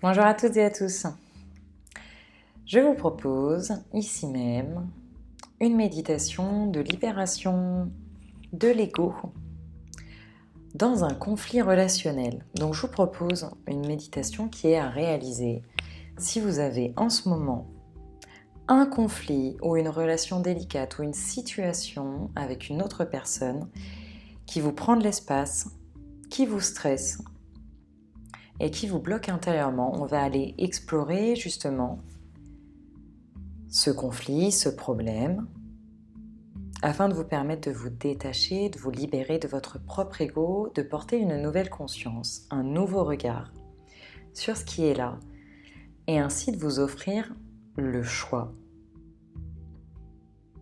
Bonjour à toutes et à tous. Je vous propose ici même une méditation de libération de l'ego dans un conflit relationnel. Donc je vous propose une méditation qui est à réaliser si vous avez en ce moment un conflit ou une relation délicate ou une situation avec une autre personne qui vous prend de l'espace, qui vous stresse et qui vous bloque intérieurement. On va aller explorer justement ce conflit, ce problème, afin de vous permettre de vous détacher, de vous libérer de votre propre ego, de porter une nouvelle conscience, un nouveau regard sur ce qui est là, et ainsi de vous offrir le choix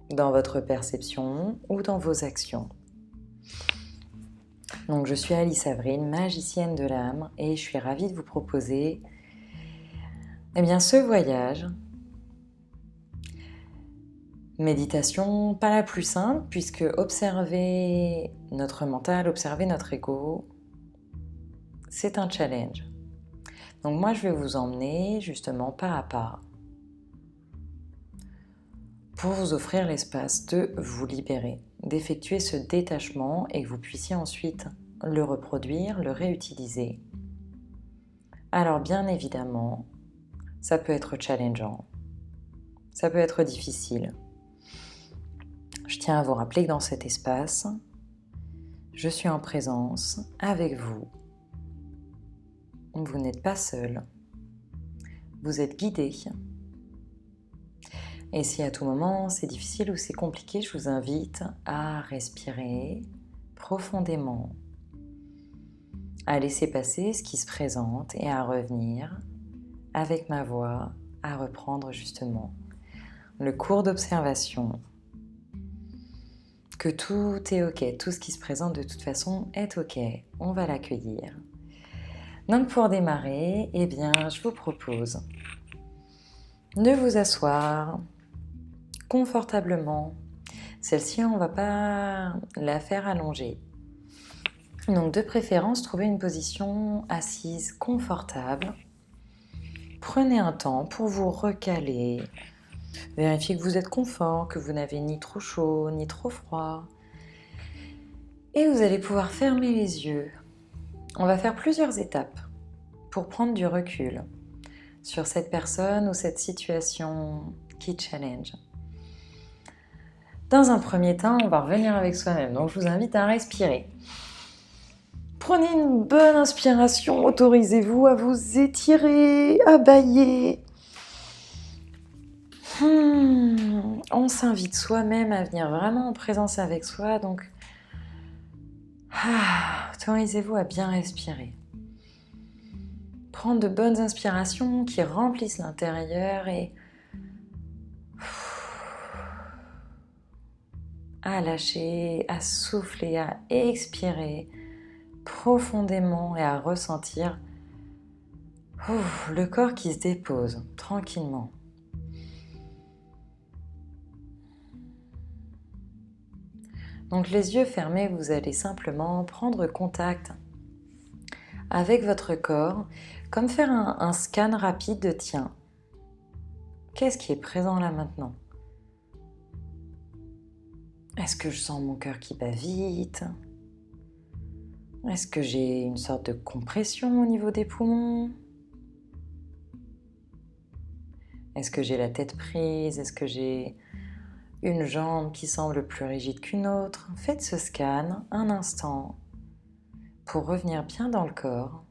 dans votre perception ou dans vos actions. Donc je suis Alice Avril, magicienne de l'âme, et je suis ravie de vous proposer ce voyage. Méditation pas la plus simple, puisque observer notre mental, observer notre ego, c'est un challenge. Donc moi je vais vous emmener justement pas à pas pour vous offrir l'espace de vous libérer, d'effectuer ce détachement et que vous puissiez ensuite le reproduire, le réutiliser. Alors bien évidemment, ça peut être challengeant, ça peut être difficile. Je tiens à vous rappeler que dans cet espace, je suis en présence avec vous. Vous n'êtes pas seul, vous êtes guidé. Et si à tout moment c'est difficile ou c'est compliqué, je vous invite à respirer profondément, à laisser passer ce qui se présente et à revenir avec ma voix, à reprendre justement le cours d'observation, que tout est ok, tout ce qui se présente de toute façon est ok, on va l'accueillir. Donc pour démarrer, je vous propose de vous asseoir confortablement. Celle-ci, on ne va pas la faire allonger. Donc de préférence, trouvez une position assise confortable. Prenez un temps pour vous recaler. Vérifiez que vous êtes confort, que vous n'avez ni trop chaud ni trop froid. Et vous allez pouvoir fermer les yeux. On va faire plusieurs étapes pour prendre du recul sur cette personne ou cette situation qui challenge. Dans un premier temps, on va revenir avec soi-même. Donc je vous invite à respirer. Prenez une bonne inspiration, autorisez-vous à vous étirer, à bâiller. On s'invite soi-même à venir vraiment en présence avec soi, donc autorisez-vous à bien respirer. Prendre de bonnes inspirations qui remplissent l'intérieur et à lâcher, à souffler, à expirer profondément et à ressentir le corps qui se dépose tranquillement. Donc les yeux fermés, vous allez simplement prendre contact avec votre corps, comme faire un scan rapide de tiens. Qu'est-ce qui est présent là maintenant ? Est-ce que je sens mon cœur qui bat vite ? Est-ce que j'ai une sorte de compression au niveau des poumons ? Est-ce que j'ai la tête prise ? Est-ce que j'ai une jambe qui semble plus rigide qu'une autre ? Faites ce scan un instant pour revenir bien dans le corps.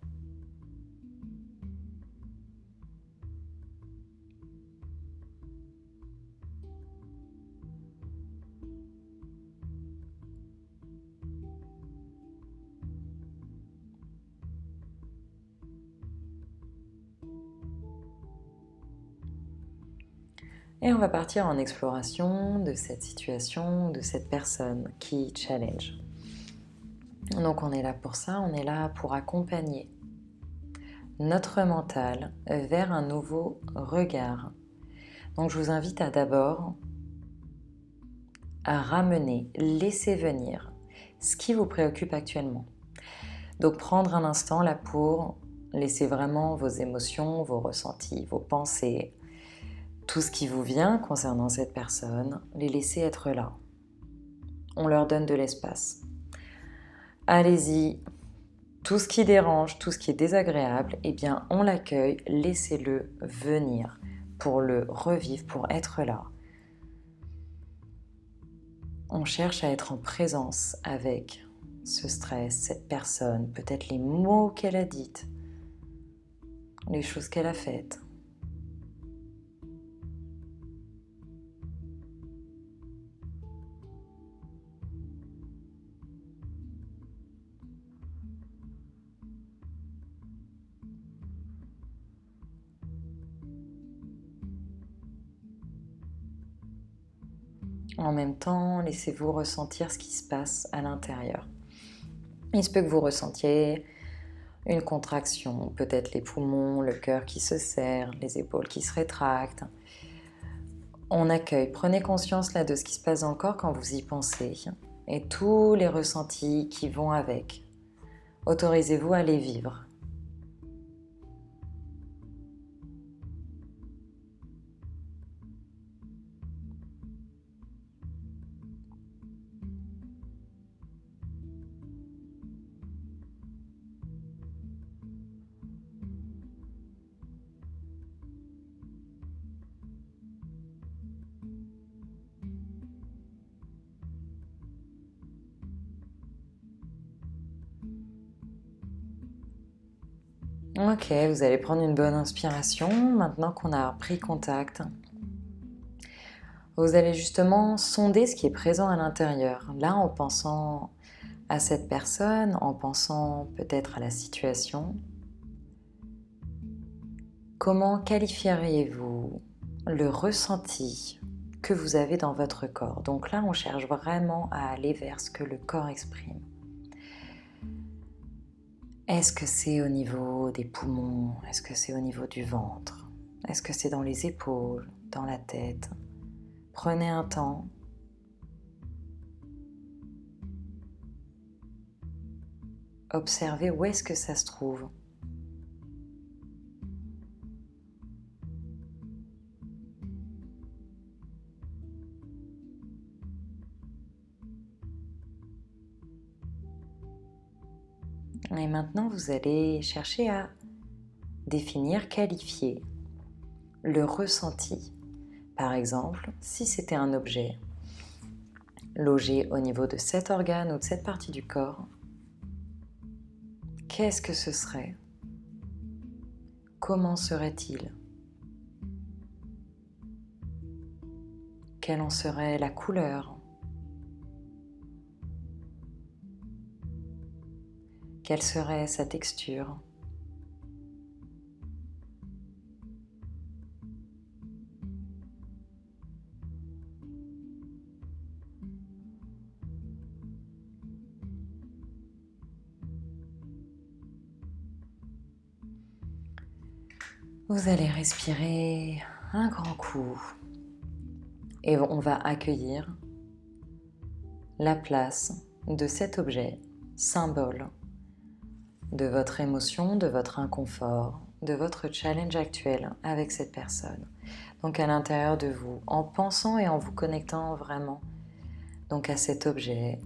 Et on va partir en exploration de cette situation, de cette personne qui challenge. Donc on est là pour ça, on est là pour accompagner notre mental vers un nouveau regard. Donc je vous invite à d'abord à ramener, laisser venir ce qui vous préoccupe actuellement. Donc prendre un instant là pour Laissez vraiment vos émotions, vos ressentis, vos pensées, tout ce qui vous vient concernant cette personne, les laissez être là. On leur donne de l'espace. Allez-y, tout ce qui dérange, tout ce qui est désagréable, eh bien on l'accueille, laissez-le venir pour le revivre, pour être là. On cherche à être en présence avec ce stress, cette personne, peut-être les mots qu'elle a dites, les choses qu'elle a faites. En même temps, laissez-vous ressentir ce qui se passe à l'intérieur. Il se peut que vous ressentiez une contraction, peut-être les poumons, le cœur qui se serre, les épaules qui se rétractent. On accueille, prenez conscience là de ce qui se passe dans le corps quand vous y pensez et tous les ressentis qui vont avec. Autorisez-vous à les vivre. Ok, vous allez prendre une bonne inspiration maintenant qu'on a pris contact. Vous allez justement sonder ce qui est présent à l'intérieur. Là, en pensant à cette personne, en pensant peut-être à la situation, comment qualifieriez-vous le ressenti que vous avez dans votre corps? Donc là, on cherche vraiment à aller vers ce que le corps exprime. Est-ce que c'est au niveau des poumons? Est-ce que c'est au niveau du ventre? Est-ce que c'est dans les épaules, dans la tête? Prenez un temps. Observez où est-ce que ça se trouve. Et maintenant, vous allez chercher à définir, qualifier le ressenti. Par exemple, si c'était un objet logé au niveau de cet organe ou de cette partie du corps, qu'est-ce que ce serait? Comment serait-il? Quelle en serait la couleur? Quelle serait sa texture? Vous allez respirer un grand coup et on va accueillir la place de cet objet, symbole de votre émotion, de votre inconfort, de votre challenge actuel avec cette personne. Donc à l'intérieur de vous, en pensant et en vous connectant vraiment donc à cet objet,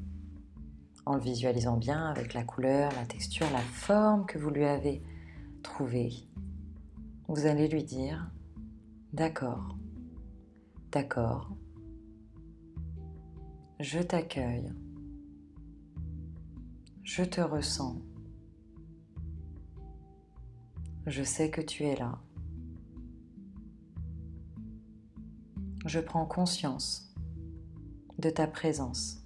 en le visualisant bien avec la couleur, la texture, la forme que vous lui avez trouvée. Vous allez lui dire « D'accord, d'accord, je t'accueille, je te ressens, je sais que tu es là, je prends conscience de ta présence. »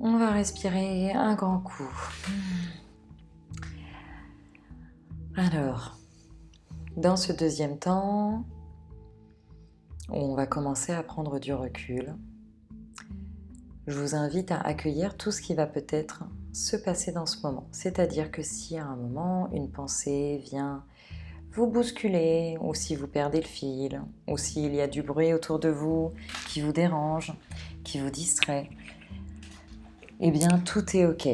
On va respirer un grand coup. Alors, dans ce deuxième temps, on va commencer à prendre du recul. Je vous invite à accueillir tout ce qui va peut-être se passer dans ce moment. C'est-à-dire que si à un moment, une pensée vient vous bousculez, ou si vous perdez le fil, ou s'il y a du bruit autour de vous qui vous dérange, qui vous distrait, eh bien tout est ok.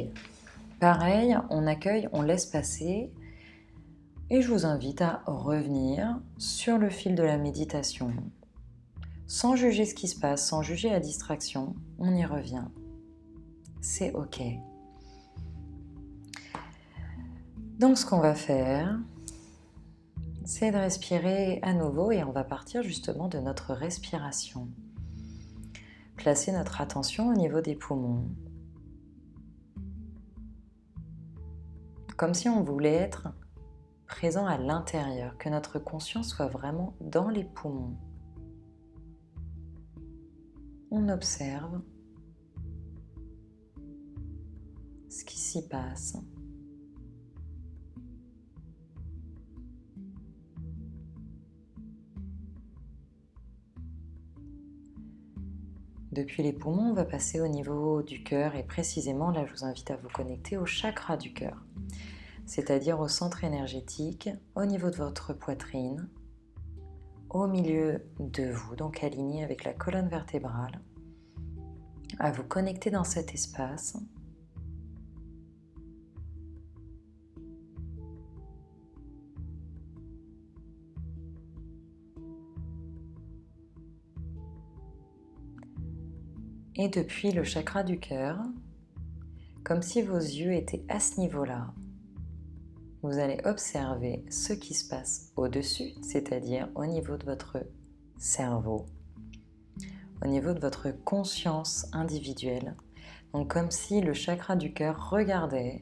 Pareil, on accueille, on laisse passer, et je vous invite à revenir sur le fil de la méditation, sans juger ce qui se passe, sans juger la distraction, on y revient. C'est ok. Donc ce qu'on va faire, c'est de respirer à nouveau et on va partir justement de notre respiration. Placer notre attention au niveau des poumons. Comme si on voulait être présent à l'intérieur, que notre conscience soit vraiment dans les poumons. On observe ce qui s'y passe. Depuis les poumons, on va passer au niveau du cœur et précisément là, je vous invite à vous connecter au chakra du cœur, c'est-à-dire au centre énergétique, au niveau de votre poitrine, au milieu de vous, donc aligné avec la colonne vertébrale, à vous connecter dans cet espace. Et depuis le chakra du cœur, comme si vos yeux étaient à ce niveau-là, vous allez observer ce qui se passe au-dessus, c'est-à-dire au niveau de votre cerveau, au niveau de votre conscience individuelle. Donc comme si le chakra du cœur regardait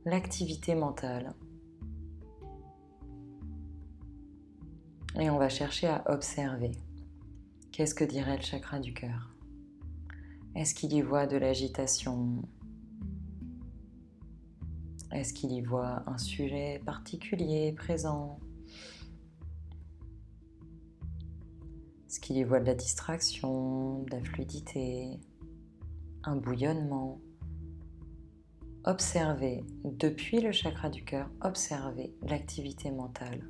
l'activité mentale. Et on va chercher à observer. Qu'est-ce que dirait le chakra du cœur? Est-ce qu'il y voit de l'agitation? Est-ce qu'il y voit un sujet particulier présent? Est-ce qu'il y voit de la distraction, de la fluidité, un bouillonnement? Observez, depuis le chakra du cœur, observez l'activité mentale.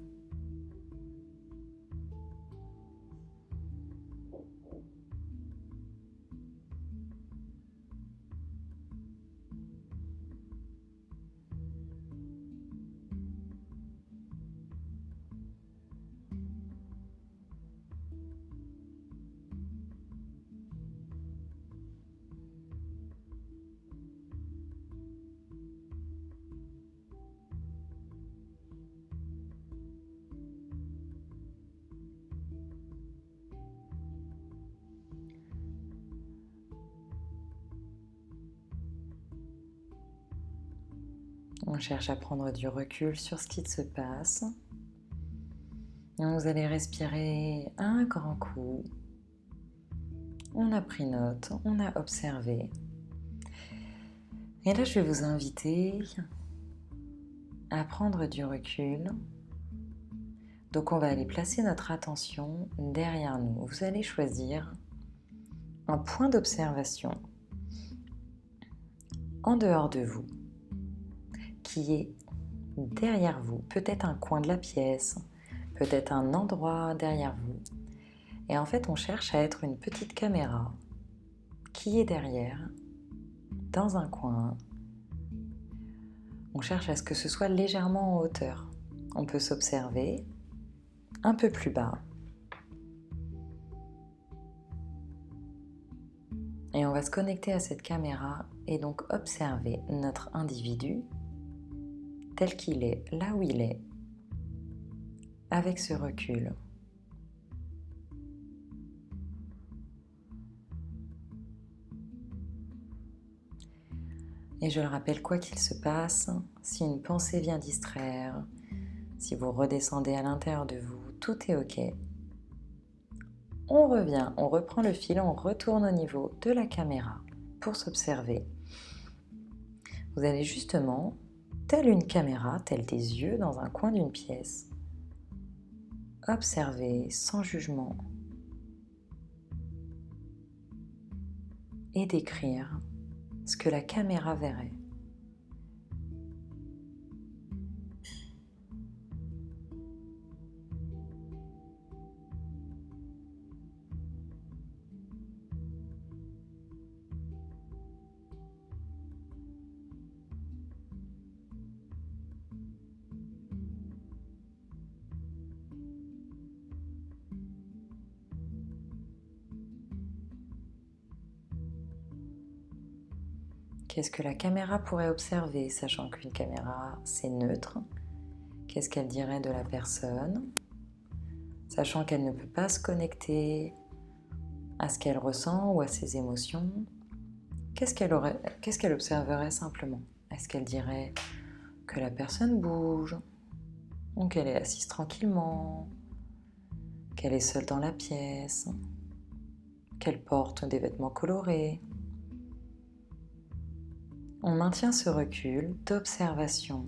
On cherche à prendre du recul sur ce qui se passe. Donc vous allez respirer un grand coup. On a pris note, on a observé. Et là, je vais vous inviter à prendre du recul. Donc on va aller placer notre attention derrière nous. Vous allez choisir un point d'observation en dehors de vous, qui est derrière vous, peut-être un coin de la pièce, peut-être un endroit derrière vous. Et en fait, on cherche à être une petite caméra qui est derrière, dans un coin. On cherche à ce que ce soit légèrement en hauteur. On peut s'observer un peu plus bas. Et on va se connecter à cette caméra et donc observer notre individu tel qu'il est, là où il est, avec ce recul. Et je le rappelle, quoi qu'il se passe, si une pensée vient distraire, si vous redescendez à l'intérieur de vous, tout est ok. On revient, on reprend le fil, on retourne au niveau de la caméra pour s'observer. Vous allez justement, telle une caméra, telle des yeux dans un coin d'une pièce, observer sans jugement et décrire ce que la caméra verrait. Qu'est-ce que la caméra pourrait observer, sachant qu'une caméra, c'est neutre? Qu'est-ce qu'elle dirait de la personne, sachant qu'elle ne peut pas se connecter à ce qu'elle ressent ou à ses émotions? Qu'est-ce qu'elle observerait simplement? Est-ce qu'elle dirait que la personne bouge, ou qu'elle est assise tranquillement, qu'elle est seule dans la pièce, qu'elle porte des vêtements colorés? On maintient ce recul d'observation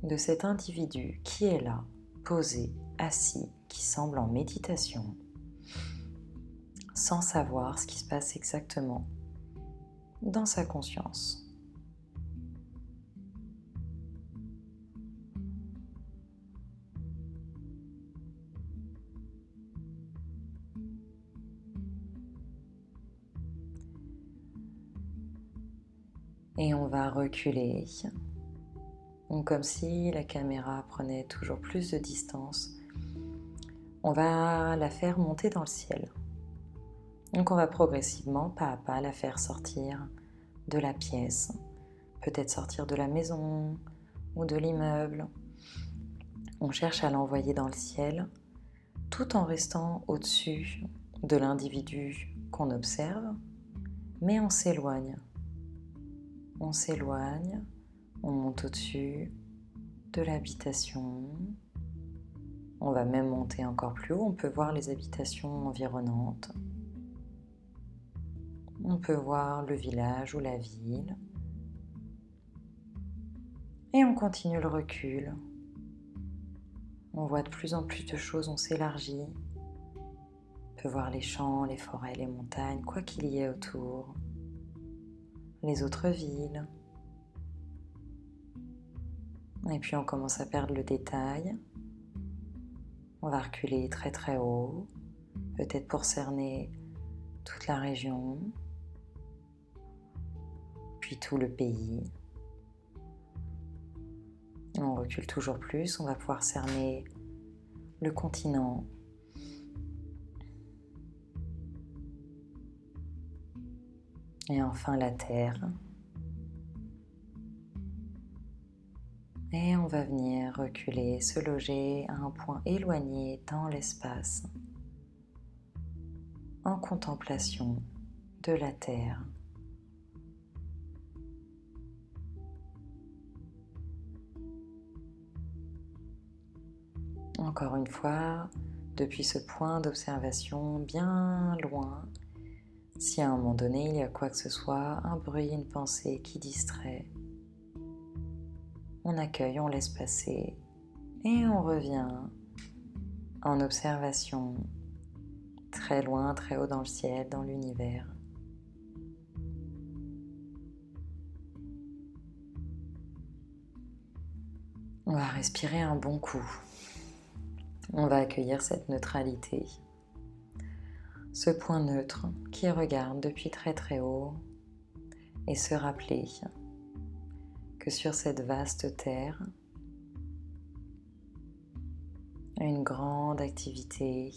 de cet individu qui est là, posé, assis, qui semble en méditation, sans savoir ce qui se passe exactement dans sa conscience. Et on va reculer, comme si la caméra prenait toujours plus de distance. On va la faire monter dans le ciel. Donc on va progressivement, pas à pas, la faire sortir de la pièce, peut-être sortir de la maison ou de l'immeuble. On cherche à l'envoyer dans le ciel, tout en restant au-dessus de l'individu qu'on observe, mais on s'éloigne. On s'éloigne, on monte au-dessus de l'habitation. On va même monter encore plus haut, on peut voir les habitations environnantes. On peut voir le village ou la ville. Et on continue le recul. On voit de plus en plus de choses, on s'élargit. On peut voir les champs, les forêts, les montagnes, quoi qu'il y ait autour. Les autres villes. Et puis on commence à perdre le détail. On va reculer très très haut, peut-être pour cerner toute la région, puis tout le pays. On recule toujours plus, on va pouvoir cerner le continent. Et enfin la Terre. Et on va venir reculer, se loger à un point éloigné dans l'espace, en contemplation de la Terre. Encore une fois, depuis ce point d'observation bien loin, si à un moment donné il y a quoi que ce soit, un bruit, une pensée qui distrait, on accueille, on laisse passer et on revient en observation très loin, très haut dans le ciel, dans l'univers. On va respirer un bon coup. On va accueillir cette neutralité, ce point neutre qui regarde depuis très très haut et se rappeler que sur cette vaste terre, une grande activité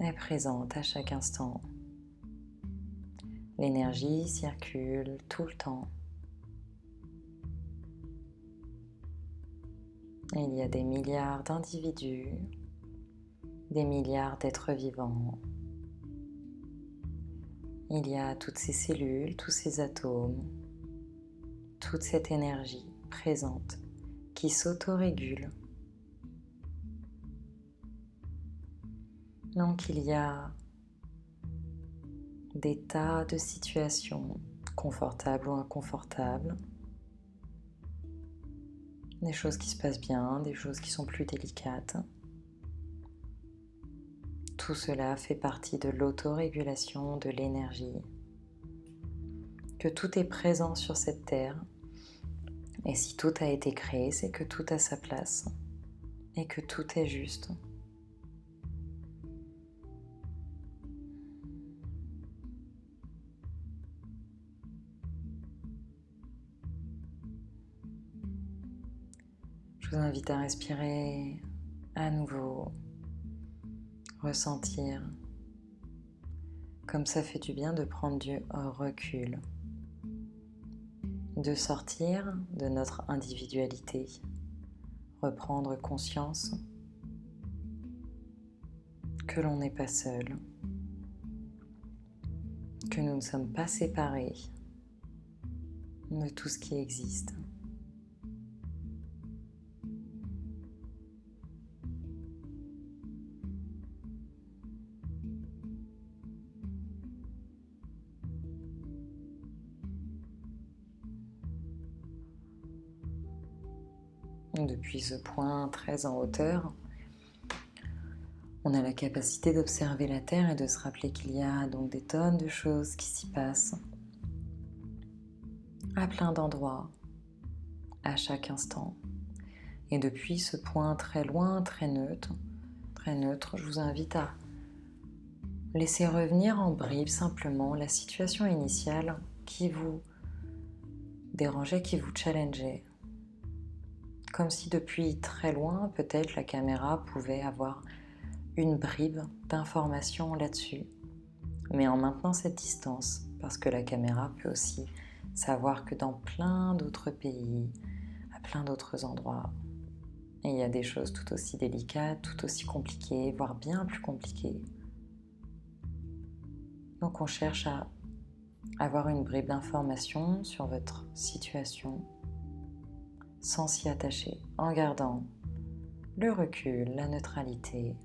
est présente à chaque instant. L'énergie circule tout le temps. Il y a des milliards d'individus, des milliards d'êtres vivants. Il y a toutes ces cellules, tous ces atomes, toute cette énergie présente qui s'autorégule. Donc il y a des tas de situations confortables ou inconfortables, des choses qui se passent bien, des choses qui sont plus délicates. Tout cela fait partie de l'autorégulation de l'énergie, que tout est présent sur cette terre. Et si tout a été créé, c'est que tout a sa place et que tout est juste. Je vous invite à respirer à nouveau, ressentir Comme ça fait du bien de prendre du recul, de sortir de notre individualité, reprendre conscience que l'on n'est pas seul, que nous ne sommes pas séparés de tout ce qui existe. Depuis ce point très en hauteur, on a la capacité d'observer la Terre et de se rappeler qu'il y a donc des tonnes de choses qui s'y passent à plein d'endroits, à chaque instant. Et depuis ce point très loin, très neutre, je vous invite à laisser revenir en bribes simplement la situation initiale qui vous dérangeait, qui vous challengeait. Comme si depuis très loin, peut-être la caméra pouvait avoir une bribe d'informations là-dessus, mais en maintenant cette distance, parce que la caméra peut aussi savoir que dans plein d'autres pays, à plein d'autres endroits, il y a des choses tout aussi délicates, tout aussi compliquées, voire bien plus compliquées. Donc on cherche à avoir une bribe d'informations sur votre situation, sans s'y attacher, en gardant le recul, la neutralité.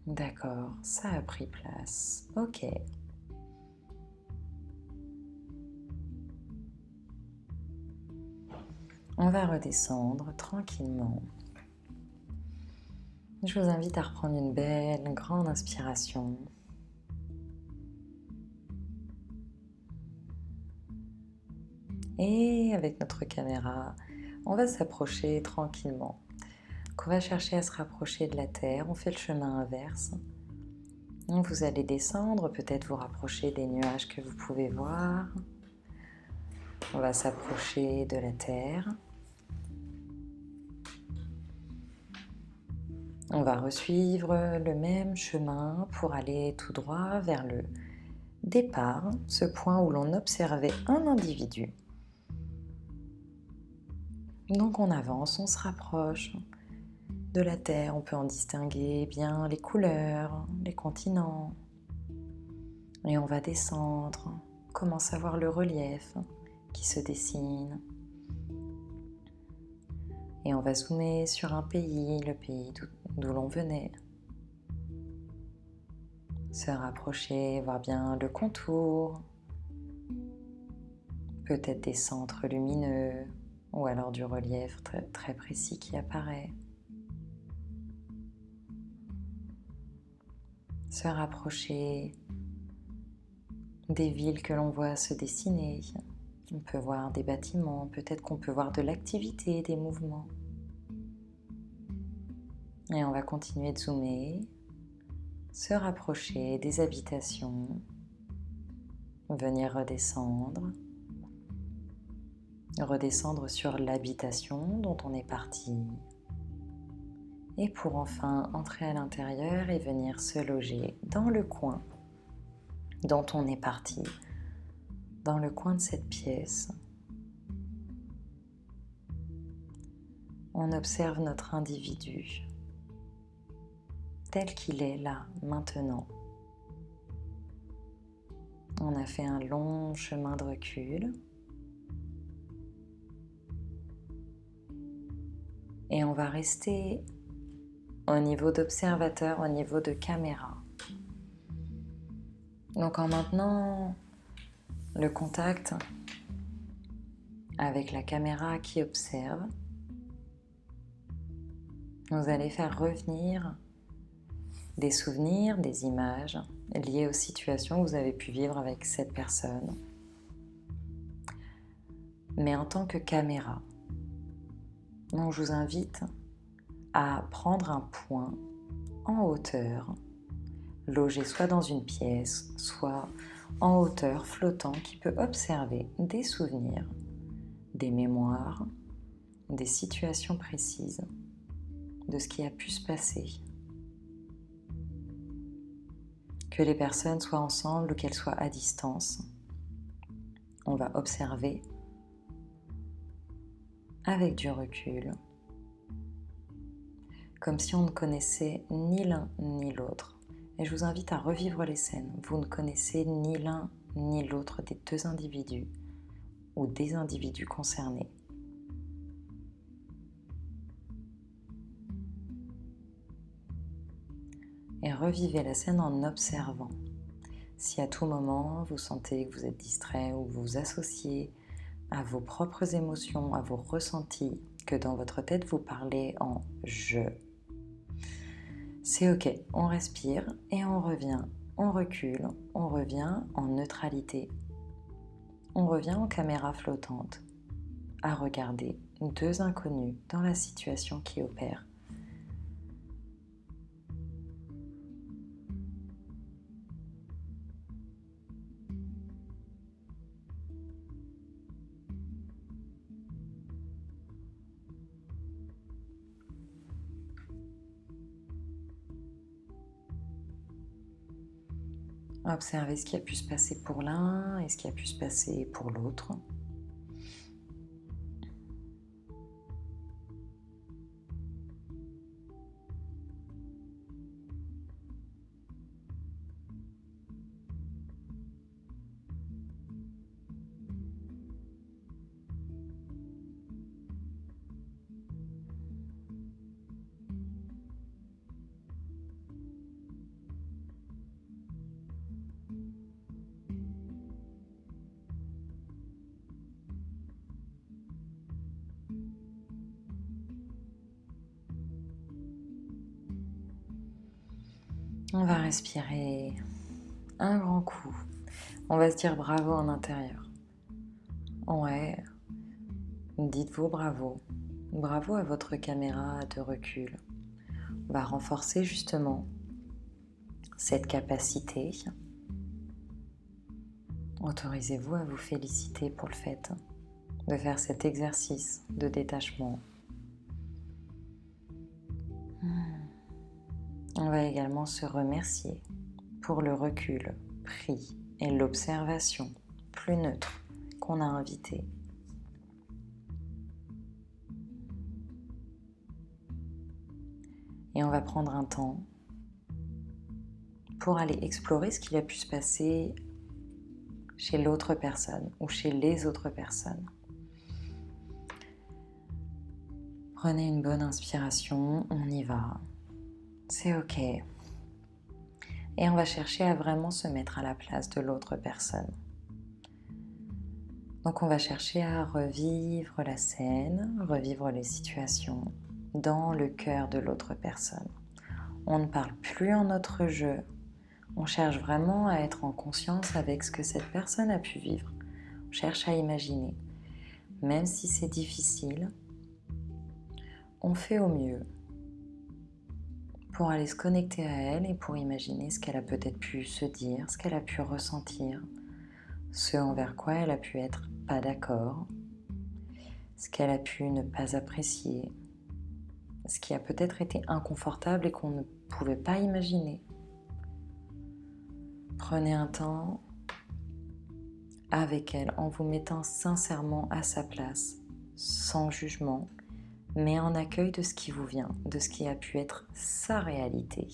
D'accord, ça a pris place. Ok. On va redescendre tranquillement. Je vous invite à reprendre une belle, grande inspiration. Et avec notre caméra, on va s'approcher tranquillement. Donc on va chercher à se rapprocher de la Terre. On fait le chemin inverse. Donc vous allez descendre, peut-être vous rapprocher des nuages que vous pouvez voir. On va s'approcher de la Terre. On va resuivre le même chemin pour aller tout droit vers le départ, ce point où l'on observait un individu. Donc on avance, on se rapproche de la Terre, on peut en distinguer bien les couleurs, les continents. Et on va descendre, on commence à voir le relief qui se dessine. Et on va zoomer sur un pays, le pays d'où l'on venait. Se rapprocher, voir bien le contour, peut-être des centres lumineux ou alors du relief très, très précis qui apparaît. Se rapprocher des villes que l'on voit se dessiner. On peut voir des bâtiments, peut-être qu'on peut voir de l'activité, des mouvements. Et on va continuer de zoomer, se rapprocher des habitations, venir redescendre sur l'habitation dont on est parti. Et pour enfin entrer à l'intérieur et venir se loger dans le coin dont on est parti, dans le coin de cette pièce. On observe notre individu tel qu'il est là, maintenant. On a fait un long chemin de recul. Et on va rester au niveau d'observateur, au niveau de caméra. Donc en maintenant le contact avec la caméra qui observe, vous allez faire revenir des souvenirs, des images liées aux situations que vous avez pu vivre avec cette personne, mais en tant que caméra. Donc je vous invite à prendre un point en hauteur, logé soit dans une pièce, soit en hauteur, flottant, qui peut observer des souvenirs, des mémoires, des situations précises, de ce qui a pu se passer. Que les personnes soient ensemble ou qu'elles soient à distance, on va observer avec du recul, comme si on ne connaissait ni l'un ni l'autre. Et je vous invite à revivre les scènes. Vous ne connaissez ni l'un ni l'autre des deux individus ou des individus concernés. Et revivez la scène en observant. Si à tout moment vous sentez que vous êtes distrait ou vous vous associez à vos propres émotions, à vos ressentis, que dans votre tête vous parlez en « je », c'est ok, on respire et on revient, on recule, on revient en neutralité. On revient en caméra flottante à regarder deux inconnus dans la situation qui opère. Observez ce qui a pu se passer pour l'un et ce qui a pu se passer pour l'autre. On va respirer un grand coup. On va se dire bravo en intérieur. Ouais, dites-vous bravo. Bravo à votre caméra de recul. On va renforcer justement cette capacité. Autorisez-vous à vous féliciter pour le fait de faire cet exercice de détachement. On va également se remercier pour le recul pris et l'observation plus neutre qu'on a invité. Et on va prendre un temps pour aller explorer ce qui a pu se passer chez l'autre personne ou chez les autres personnes. Prenez une bonne inspiration, on y va. C'est ok. Et on va chercher à vraiment se mettre à la place de l'autre personne. Donc on va chercher à revivre la scène, revivre les situations dans le cœur de l'autre personne. On ne parle plus en notre jeu. On cherche vraiment à être en conscience avec ce que cette personne a pu vivre. On cherche à imaginer. Même si c'est difficile, on fait au mieux pour aller se connecter à elle et pour imaginer ce qu'elle a peut-être pu se dire, ce qu'elle a pu ressentir, ce envers quoi elle a pu être pas d'accord, ce qu'elle a pu ne pas apprécier, ce qui a peut-être été inconfortable et qu'on ne pouvait pas imaginer. Prenez un temps avec elle en vous mettant sincèrement à sa place, sans jugement, mais en accueil de ce qui vous vient, de ce qui a pu être sa réalité.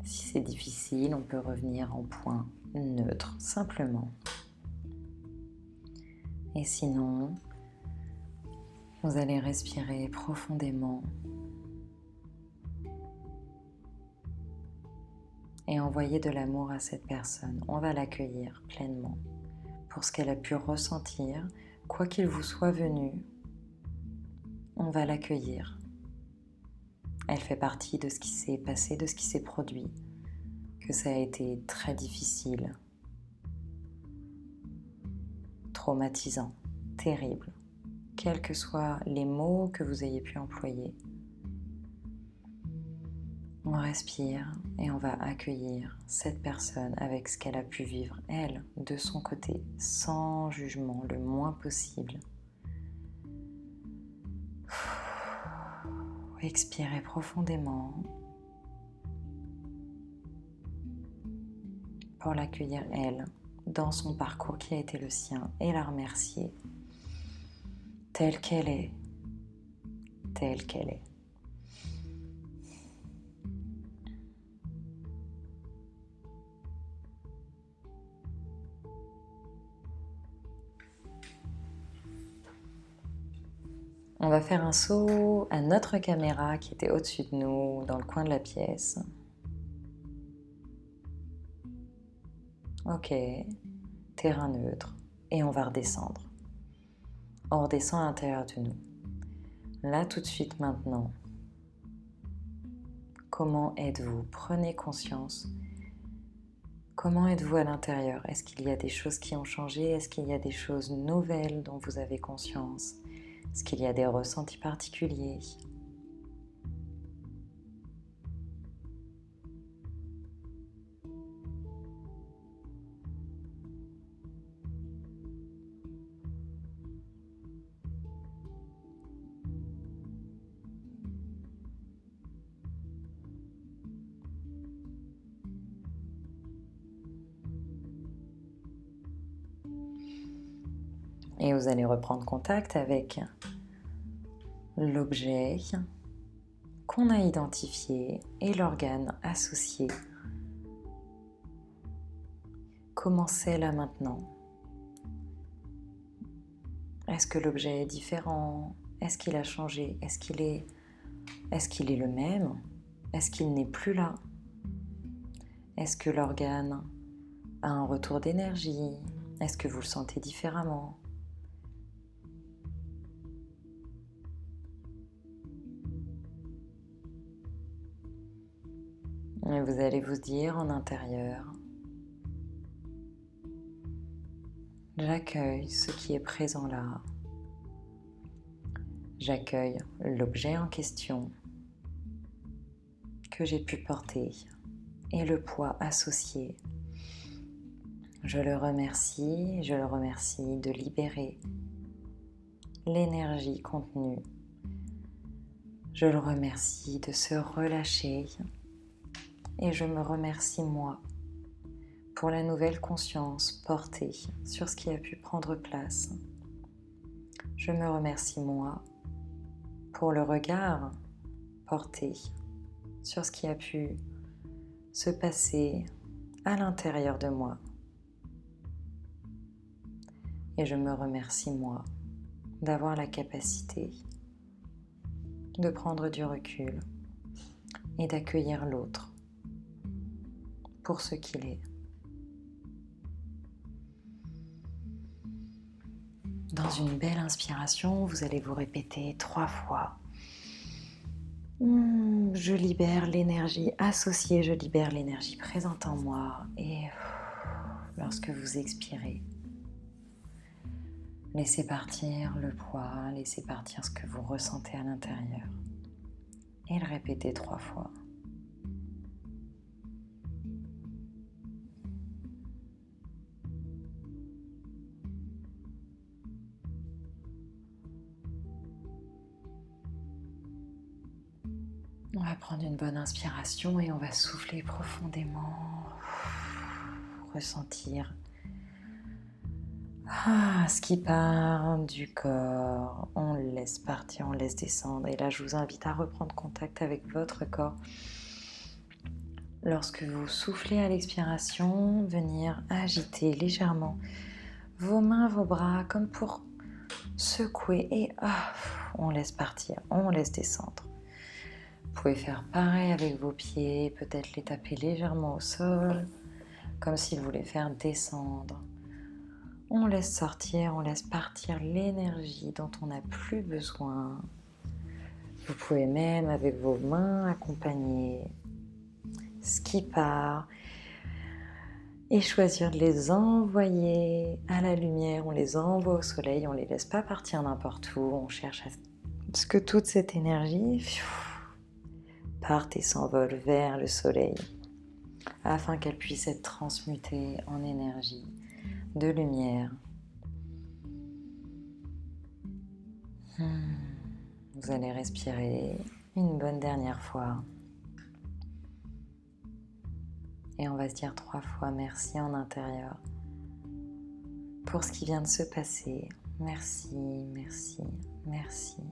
Si c'est difficile, on peut revenir en point neutre, simplement. Et sinon, Vous allez respirer profondément et envoyer de l'amour à cette personne. On va l'accueillir pleinement pour ce qu'elle a pu ressentir, quoi qu'il vous soit venu. On va l'accueillir. Elle fait partie de ce qui s'est passé, de ce qui s'est produit, que ça a été très difficile, traumatisant, terrible, quels que soient les mots que vous ayez pu employer. On respire et on va accueillir cette personne avec ce qu'elle a pu vivre, elle, de son côté, sans jugement, le moins possible. Expirez profondément pour l'accueillir, elle, dans son parcours qui a été le sien et la remercier telle qu'elle est, telle qu'elle est. On va faire un saut à notre caméra qui était au-dessus de nous, dans le coin de la pièce. Ok, terrain neutre. Et on va redescendre. On redescend à l'intérieur de nous. Là, tout de suite, maintenant. Comment êtes-vous? Prenez conscience. Comment êtes-vous à l'intérieur? Est-ce qu'il y a des choses qui ont changé? Est-ce qu'il y a des choses nouvelles dont vous avez conscience? Est-ce qu'il y a des ressentis particuliers? Et vous allez reprendre contact avec l'objet qu'on a identifié et l'organe associé. Comment c'est là maintenant? Est-ce que l'objet est différent? Est-ce qu'il a changé? Est-ce qu'il est le même? Est-ce qu'il n'est plus là? Est-ce que l'organe a un retour d'énergie? Est-ce que vous le sentez différemment? Et vous allez vous dire en intérieur, j'accueille ce qui est présent là. J'accueille l'objet en question que j'ai pu porter et le poids associé. Je le remercie de libérer l'énergie contenue. Je le remercie de se relâcher et je me remercie moi pour la nouvelle conscience portée sur ce qui a pu prendre place. Je me remercie moi pour le regard porté sur ce qui a pu se passer à l'intérieur de moi. Et je me remercie moi d'avoir la capacité de prendre du recul et d'accueillir l'autre pour ce qu'il est. Dans une belle inspiration, vous allez vous répéter 3 fois. Je libère l'énergie associée, je libère l'énergie présente en moi. Et lorsque vous expirez, laissez partir le poids, laissez partir ce que vous ressentez à l'intérieur. Et le répétez 3 fois. On va prendre une bonne inspiration et on va souffler profondément, ressentir ce qui part du corps. On le laisse partir, on le laisse descendre. Et là, je vous invite à reprendre contact avec votre corps. Lorsque vous soufflez à l'expiration, venir agiter légèrement vos mains, vos bras, comme pour secouer et on laisse partir, on laisse descendre. Vous pouvez faire pareil avec vos pieds, peut-être les taper légèrement au sol, comme si vous voulez faire descendre. On laisse sortir, on laisse partir l'énergie dont on n'a plus besoin. Vous pouvez même, avec vos mains, accompagner ce qui part et choisir de les envoyer à la lumière. On les envoie au soleil, on ne les laisse pas partir n'importe où. On cherche à ce que toute cette énergie parte et s'envole vers le soleil afin qu'elle puisse être transmutée en énergie de lumière. Vous allez respirer une bonne dernière fois. Et on va se dire 3 fois merci en intérieur pour ce qui vient de se passer. Merci, merci, merci.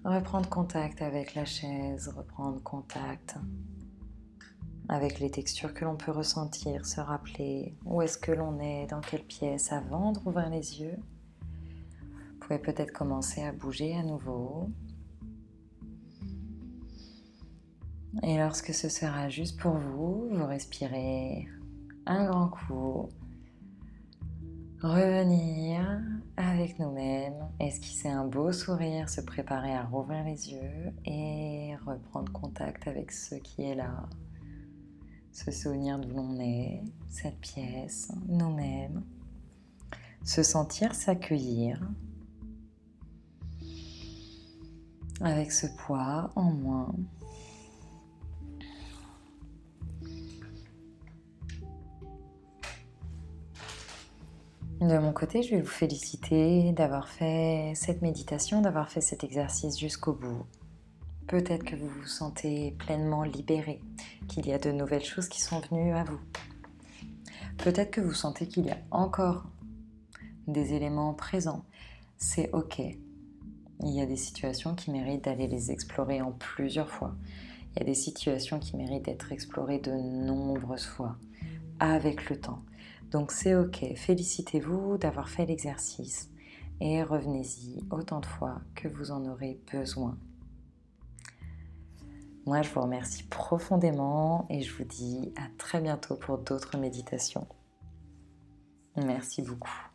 Reprendre contact avec la chaise, reprendre contact avec les textures que l'on peut ressentir, se rappeler où est-ce que l'on est, dans quelle pièce, avant d'ouvrir les yeux. Vous pouvez peut-être commencer à bouger à nouveau. Et lorsque ce sera juste pour vous, vous respirez un grand coup. Revenir avec nous-mêmes, esquisser un beau sourire, se préparer à rouvrir les yeux et reprendre contact avec ce qui est là. Se souvenir d'où l'on est, cette pièce, nous-mêmes. Se sentir s'accueillir avec ce poids en moins. De mon côté, je vais vous féliciter d'avoir fait cette méditation, d'avoir fait cet exercice jusqu'au bout. Peut-être que vous vous sentez pleinement libéré, qu'il y a de nouvelles choses qui sont venues à vous. Peut-être que vous sentez qu'il y a encore des éléments présents. C'est ok. Il y a des situations qui méritent d'aller les explorer en plusieurs fois. Il y a des situations qui méritent d'être explorées de nombreuses fois, avec le temps. Donc c'est ok. Félicitez-vous d'avoir fait l'exercice et revenez-y autant de fois que vous en aurez besoin. Moi, je vous remercie profondément et je vous dis à très bientôt pour d'autres méditations. Merci beaucoup.